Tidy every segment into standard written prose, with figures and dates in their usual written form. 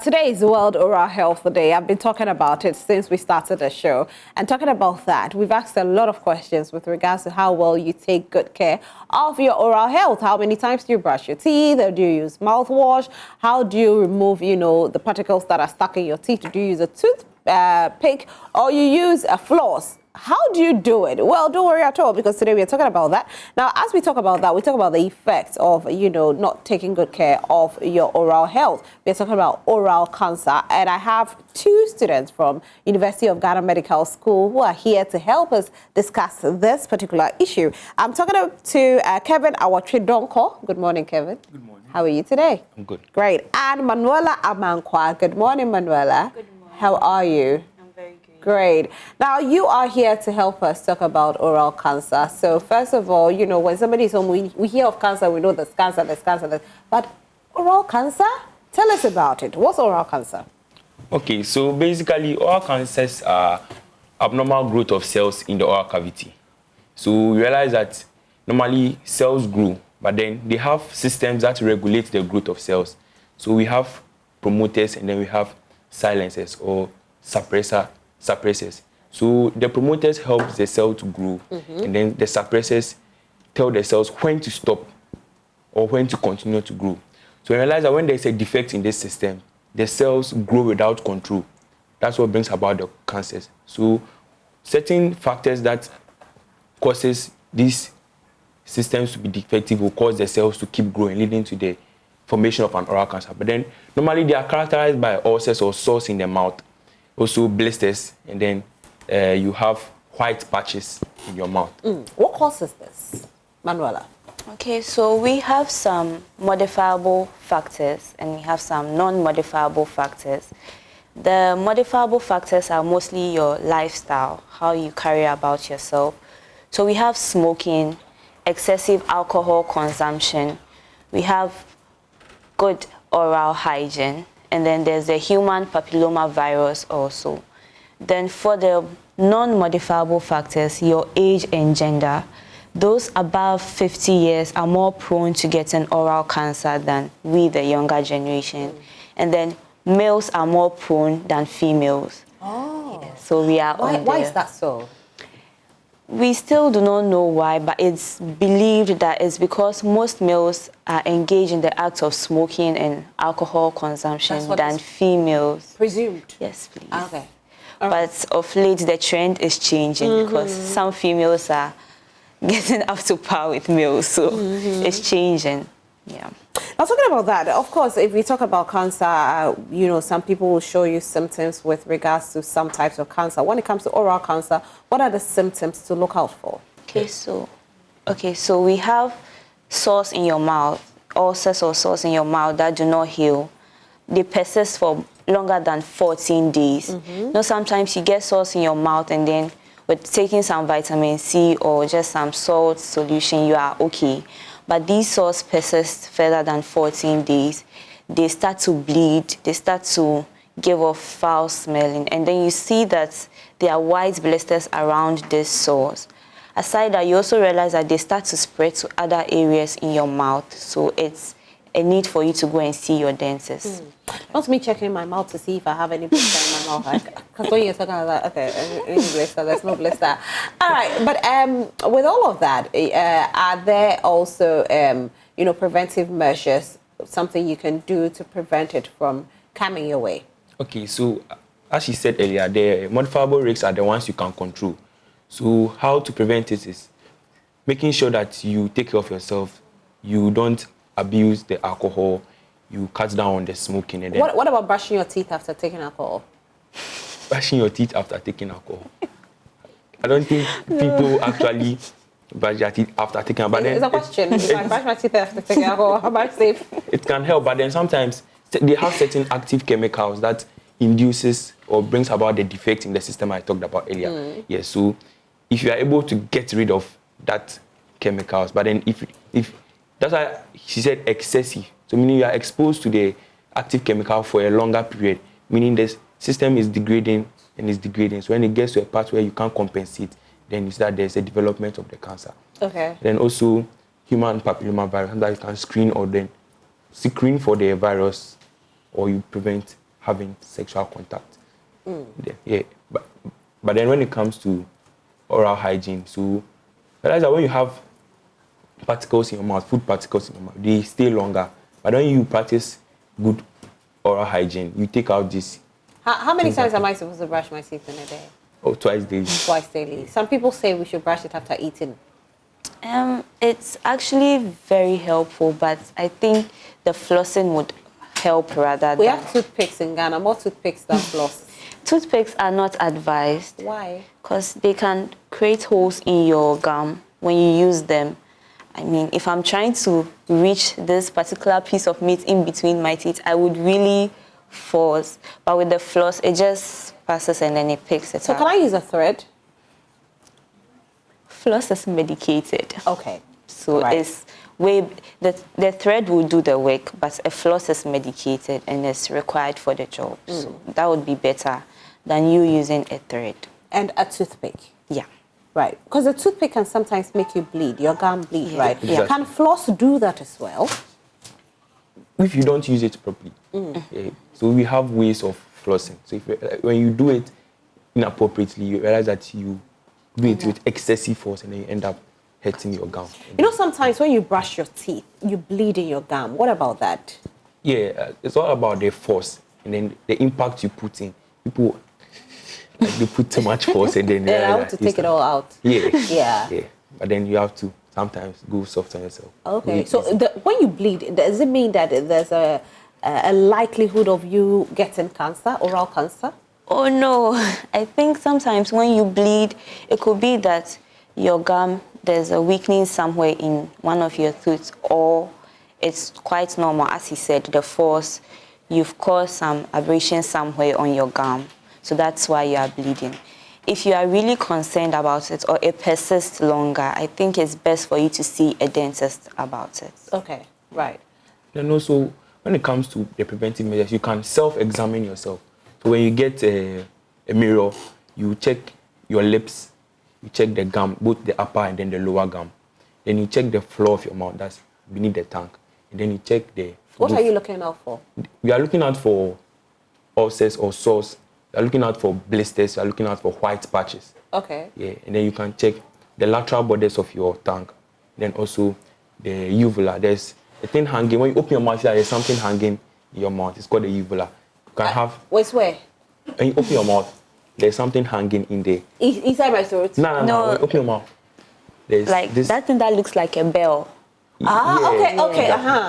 Today is World Oral Health Day. I've been talking about it since we started the show. And talking about that, we've asked a lot of questions with regards to how well you take good care of your oral health. How many times do you brush your teeth? Or do you use mouthwash? How do you remove, the particles that are stuck in your teeth? Do you use a toothpick or you use a floss? How do you do it? Well, don't worry at all, because today we are talking about that. Now, as we talk about that, we talk about the effects of, not taking good care of your oral health. We're talking about oral cancer, and I have two students from University of Ghana Medical School who are here to help us discuss this particular issue. I'm talking to Kevin Awatridonko. Good morning, Kevin. Good morning. How are you today? I'm good. Great. And Manuela Amankwa. Good morning, Manuela. Good morning. How are you? Great. Now, you are here to help us talk about oral cancer. So, first of all, when somebody's home, we hear of cancer, we know there's cancer. But oral cancer? Tell us about it. What's oral cancer? Okay, so basically, oral cancers are abnormal growth of cells in the oral cavity. So, we realize that normally cells grow, but then they have systems that regulate the growth of cells. So, we have promoters and then we have silencers or suppressors. So the promoters help the cell to grow, and then the suppressors tell the cells when to stop or when to continue to grow. So we realize that when there's a defect in this system, the cells grow without control. That's what brings about the cancers. So certain factors that causes these systems to be defective will cause the cells to keep growing, leading to the formation of an oral cancer. But then normally they are characterized by ulcers or sores in the mouth, also blisters, and then you have white patches in your mouth. What causes this, Manuela? Okay, so we have some modifiable factors and we have some non-modifiable factors. The modifiable factors are mostly your lifestyle, how you carry about yourself. So we have smoking, excessive alcohol consumption, we have good oral hygiene, and then there's the human papilloma virus also. Then for the non-modifiable factors, your age and gender, those above 50 years are more prone to getting oral cancer than we, the younger generation. And then males are more prone than females. Oh. Yeah, so we are on Why is that so? We still do not know why, but it's believed that it's because most males are engaged in the act of smoking and alcohol consumption than females. Presumed? Yes, please. Okay. But of late, the trend is changing because some females are getting up to par with males, so it's changing. Yeah. Now, talking about that, of course, if we talk about cancer, some people will show you symptoms with regards to some types of cancer. When it comes to oral cancer, what are the symptoms to look out for? Okay, so we have sores in your mouth, ulcers or sores in your mouth that do not heal. They persist for longer than 14 days. Sometimes you get sores in your mouth and then with taking some vitamin C or just some salt solution, you are okay. But these sores persist further than 14 days. They start to bleed, they start to give off foul smelling, and then you see that there are white blisters around these sores. Aside that, you also realize that they start to spread to other areas in your mouth, so it's a need for you to go and see your dentist. Not me checking my mouth to see if I have any blister in my mouth. Because when you're talking about that, okay, any blister, there's no blister. All right, but with all of that, are there also, preventive measures, something you can do to prevent it from coming your way? Okay, so as you said earlier, the modifiable risks are the ones you can control. So how to prevent it is making sure that you take care of yourself, you don't abuse the alcohol, you cut down on the smoking. And then what about brushing your teeth after taking alcohol? Brushing your teeth after taking alcohol. I don't think people actually brush their teeth after taking alcohol. It's a question. If I brush my teeth after taking alcohol, how am I safe? It can help, but then sometimes they have certain active chemicals that induces or brings about the defect in the system I talked about earlier. Yes, so if you are able to get rid of that chemicals, but then if that's why she said excessive. So meaning you are exposed to the active chemical for a longer period, meaning the system is degrading and is degrading. So when it gets to a part where you can't compensate, then it's that there's a development of the cancer. Okay. Then also human papilloma virus, that you can screen or then screen for the virus, or you prevent having sexual contact. Yeah, but then when it comes to oral hygiene, so realize that when you have particles in your mouth, food particles in your mouth, they stay longer. But when you practice good oral hygiene, you take out this. How many times am I supposed to brush my teeth in a day? Oh, twice daily. Twice daily. Some people say we should brush it after eating. It's actually very helpful, but I think the flossing would help rather We than... have toothpicks in Ghana, more toothpicks than floss. Toothpicks are not advised. Why? Because they can create holes in your gum when you use them. I mean, if I'm trying to reach this particular piece of meat in between my teeth, I would really force. But with the floss, it just passes and then it picks it So up. can I use a thread? Floss is medicated. Okay. So Right. it's way... The thread will do the work, but a floss is medicated and it's required for the job. So that would be better than you using a thread. And a toothpick. Yeah. Right. Because a toothpick can sometimes make you bleed, your gum bleed, Yeah. right? Exactly. Can floss do that as well? If you don't use it properly. Yeah. So we have ways of flossing. So when you do it inappropriately, you realize that you do it with excessive force and then you end up hurting your gum. You know, sometimes when you brush your teeth, you bleed in your gum. What about that? Yeah, it's all about the force and then the impact you put in. People, like, they put too much force and then they Then I realize want to that take it all out. Yeah. Yeah. Yeah. But then you have to sometimes go soft on yourself. Okay. Really So easy. when you bleed, does it mean that there's a likelihood of you getting cancer, oral cancer? Oh no, I think sometimes when you bleed, it could be that your gum, there's a weakening somewhere in one of your teeth, or it's quite normal, as he said, the force, you've caused some abrasion somewhere on your gum, so that's why you are bleeding. If you are really concerned about it or it persists longer, I think it's best for you to see a dentist about it. Okay. Right. Then also, when it comes to the preventive measures, you can self-examine yourself. So when you get a mirror, you check your lips, you check the gum, both the upper and then the lower gum. Then you check the floor of your mouth, that's beneath the tongue. And then you check the... What are you looking out for? We are looking out for ulcers or sores. We are looking out for blisters. We are looking out for white patches. Okay. Yeah, and then you can check the lateral borders of your tongue. Then also the uvula. There's a thing hanging. When you open your mouth, there's something hanging in your mouth. It's called the uvula. You can have... Wait, where? When you open your mouth, there's something hanging in there. Inside my throat? No. No. When you open your mouth, there's Like this... that thing that looks like a bell. Okay,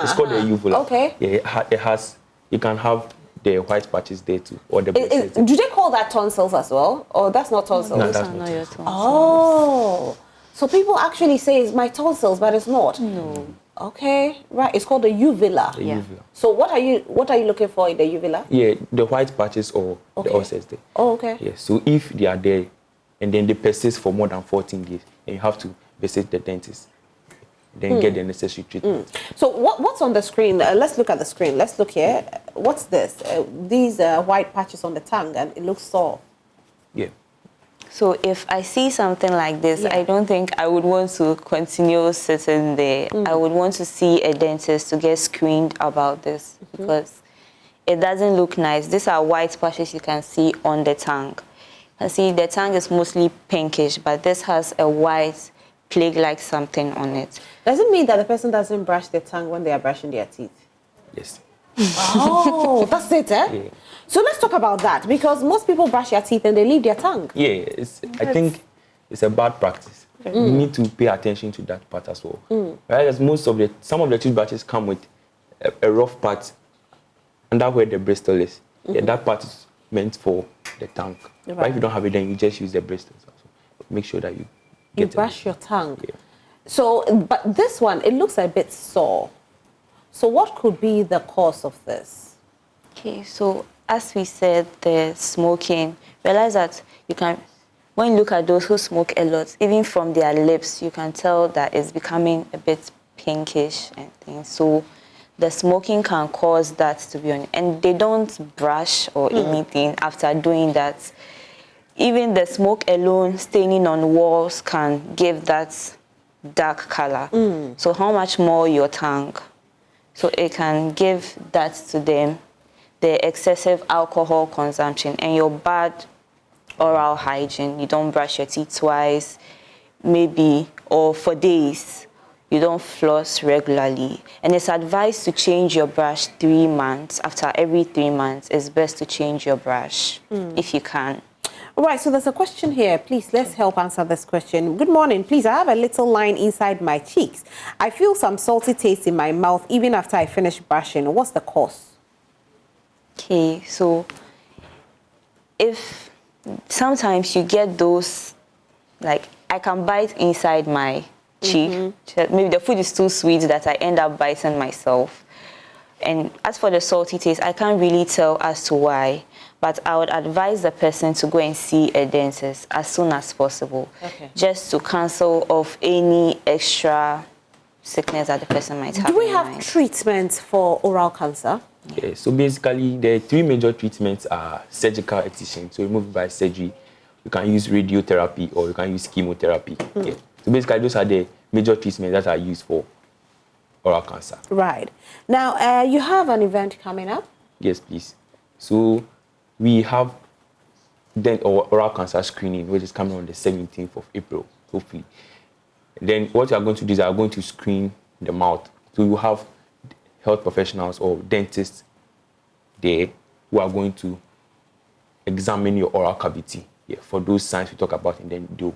It's called the uvula. Okay. Yeah, it has... You can have the white patches there too, or the blisters. Do they call that tonsils as well? Or that's not tonsils? No, Those that's are not not it. your tonsils. Oh, so people actually say it's my tonsils, but it's not. No. Okay, right. It's called the uvula. The Yeah. uvula. So what are you looking for in the uvula? Yeah, the white patches or Okay. the ulcers there. Oh, okay. Yeah, so if they are there and then they persist for more than 14 days, then you have to visit the dentist, then get the necessary treatment. So what's on the screen? Let's look at the screen. Let's look here. What's this? These white patches on the tongue, and it looks sore. Yeah. So if I see something like this, Yeah. I don't think I would want to continue sitting there. I would want to see a dentist to get screened about this because it doesn't look nice. These are white patches you can see on the tongue. You can see the tongue is mostly pinkish, but this has a white plague-like something on it. Does it mean that the person doesn't brush their tongue when they are brushing their teeth? Yes. Oh, that's it, eh? Yeah. So let's talk about that, because most people brush their teeth and they leave their tongue. Yeah, I think it's a bad practice. You need to pay attention to that part as well. Whereas some of the toothbrushes come with a rough part under where the bristle is. Yeah, that part is meant for the tongue. But Right. if you don't have it, then you just use the bristles. Also. Make sure that you You get it. brush your tongue. Yeah. So, but this one, it looks a bit sore. So what could be the cause of this? Okay, so as we said, the smoking, realize that you can, when you look at those who smoke a lot, even from their lips, you can tell that it's becoming a bit pinkish and things. So the smoking can cause that to be on, and they don't brush or anything after doing that. Even the smoke alone staining on walls can give that dark color. So how much more your tongue? So it can give that to them. the excessive alcohol consumption and your bad oral hygiene, you don't brush your teeth twice, maybe, or for days, you don't floss regularly. And it's advised to change your brush 3 months. After every 3 months, it's best to change your brush if you can. All right, so there's a question here. Please, let's help answer this question. Good morning. Please, I have a little line inside my cheeks. I feel some salty taste in my mouth even after I finish brushing. What's the cause? Okay, so if sometimes you get those, like I can bite inside my cheek. Maybe the food is too sweet that I end up biting myself. And as for the salty taste, I can't really tell as to why, but I would advise the person to go and see a dentist as soon as possible, just to cancel off any extra sickness that the person might have. Do we have treatments for oral cancer? Yeah, so basically, the 3 major treatments are surgical excision, so removed by surgery. You can use radiotherapy or you can use chemotherapy. Yeah. So basically, those are the major treatments that are used for oral cancer. Right. Now, you have an event coming up? Yes, please. So we have oral cancer screening, which is coming on the 17th of April, hopefully. Then what you are going to do is you are going to screen the mouth. So you have health professionals or dentists there who are going to examine your oral cavity for those signs we talk about, and then they'll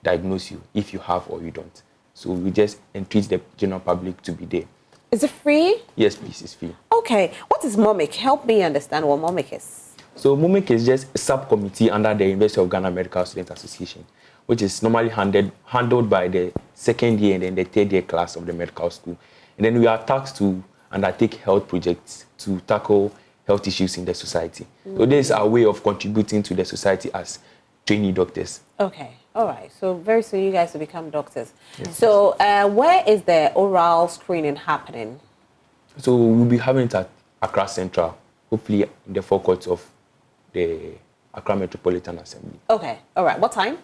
diagnose you if you have or you don't. So we just entreat the general public to be there. Is it free? Yes, please, it's free. Okay. What is MOMIC? Help me understand what MOMIC is. So MOMIC is just a subcommittee under the University of Ghana Medical Students Association, which is normally handled by the 2nd year and then the 3rd year class of the medical school. And then we are tasked to undertake health projects to tackle health issues in the society. So this is our way of contributing to the society as trainee doctors. Okay. All right. So very soon you guys will become doctors. Yes. So where is the oral screening happening? So we'll be having it at Accra Central, hopefully in the forecourt of the Accra Metropolitan Assembly. Okay. All right. What time?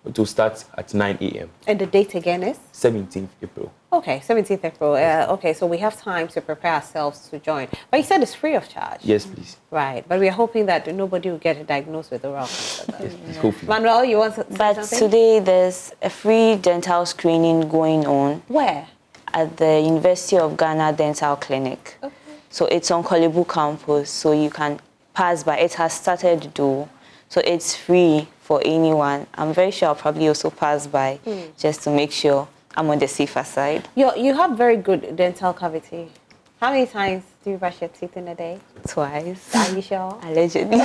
It will start at 9 a.m. And the date again is? 17th April. Okay, 17th April. Okay, so we have time to prepare ourselves to join. But you said it's free of charge. Yes, please. Right, but we are hoping that nobody will get diagnosed with oral cancer. Yes, please, hopefully. Manuel, you want to say But something? today there's a free dental screening going on. Where? At the University of Ghana Dental Clinic. Okay. So it's on Kolebu campus, so you can pass by. It has started though, so it's free for anyone. I'm very sure I'll probably also pass by just to make sure I'm on the safer side. You have very good dental cavity. How many times do you brush your teeth in a day? Twice. Are you sure? Allegedly.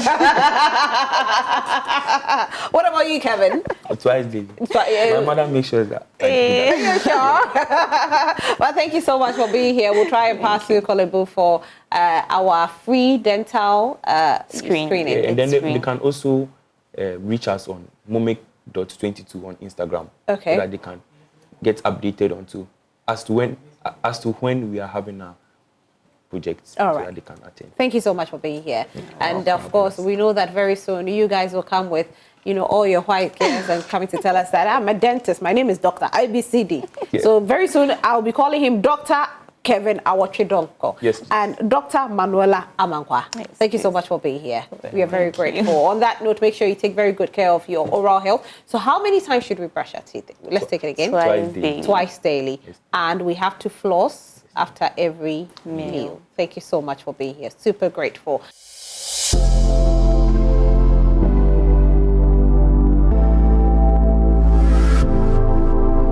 What about you, Kevin? Twice daily. My mother makes sure that. Are you sure? Well, thank you so much for being here. We'll try and pass you Kolebu for our free dental screening. Yeah, and then they can also reach us on momic.22 on Instagram. Okay. So that they can get updated onto as to when we are having our projects. All so right. that they can attend. Thank you so much for being here. And of course, we know that very soon you guys will come with, all your white hairs and coming to tell us that I'm a dentist. My name is Dr. IBCD. Yeah. So very soon I'll be calling him Dr. Kevin Awachidonko. Yes. And Dr. Manuela Amankwa. Yes, thank you so much for being here. We are very grateful. On that note, make sure you take very good care of your oral health. So how many times should we brush our teeth? Let's take it again. Twice daily. Twice daily. Yes. And we have to floss after every meal. Thank you so much for being here. Super grateful.